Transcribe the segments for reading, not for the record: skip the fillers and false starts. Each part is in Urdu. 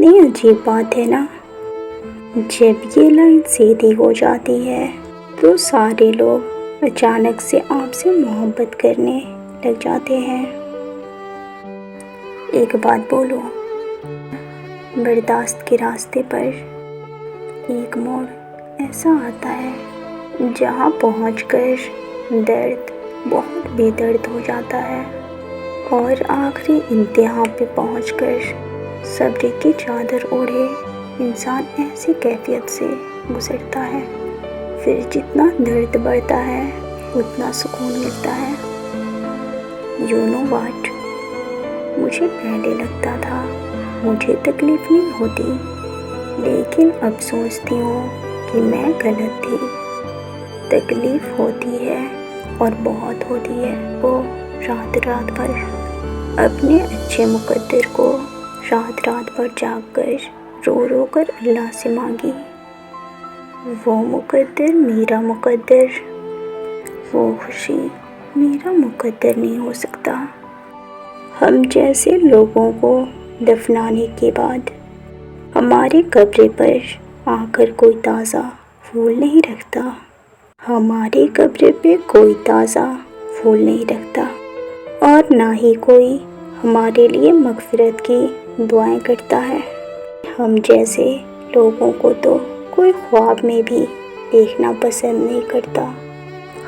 کتنی عجیب بات ہے نا، جب یہ لائن سیدھی ہو جاتی ہے تو سارے لوگ اچانک سے آپ سے محبت کرنے لگ جاتے ہیں۔ ایک بات بولو، برداشت کے راستے پر ایک موڑ ایسا آتا ہے جہاں پہنچ کر درد بہت بے درد ہو جاتا ہے، اور آخری انتہا پہ پہنچ کر صبر کی چادر اوڑھے انسان ایسی کیفیت سے گزرتا ہے۔ پھر جتنا درد بڑھتا ہے اتنا سکون ملتا ہے۔ یو نو واٹ، مجھے پہلے لگتا تھا مجھے تکلیف نہیں ہوتی، لیکن اب سوچتی ہوں کہ میں غلط تھی۔ تکلیف ہوتی ہے اور بہت ہوتی ہے، وہ رات رات بھر۔ اپنے اچھے مقدر کو رات رات بھر جاگ کر رو رو کر اللہ سے مانگی، وہ مقدر میرا مقدر، وہ خوشی میرا مقدر نہیں ہو سکتا۔ ہم جیسے لوگوں کو دفنانے کے بعد ہمارے قبر پر آ کر کوئی تازہ پھول نہیں رکھتا، ہماری قبر پہ کوئی تازہ پھول نہیں رکھتا، اور نہ ہی کوئی ہمارے لیے مغفرت کی دعائیں کرتا ہے۔ ہم جیسے لوگوں کو تو کوئی خواب میں بھی دیکھنا پسند نہیں کرتا۔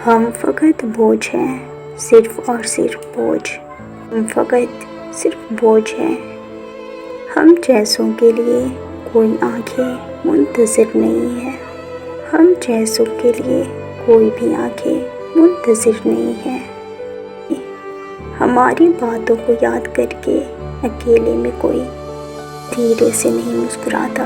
ہم فقط بوجھ ہیں، صرف اور صرف بوجھ، ہم فقط صرف بوجھ ہیں۔ ہم جیسوں کے لیے کوئی آنکھیں منتظر نہیں ہے، ہم جیسوں کے لیے کوئی بھی آنکھیں منتظر نہیں ہے۔ ہماری باتوں کو یاد کر کے اکیلے میں کوئی دھیرے سے نہیں مسکراتا۔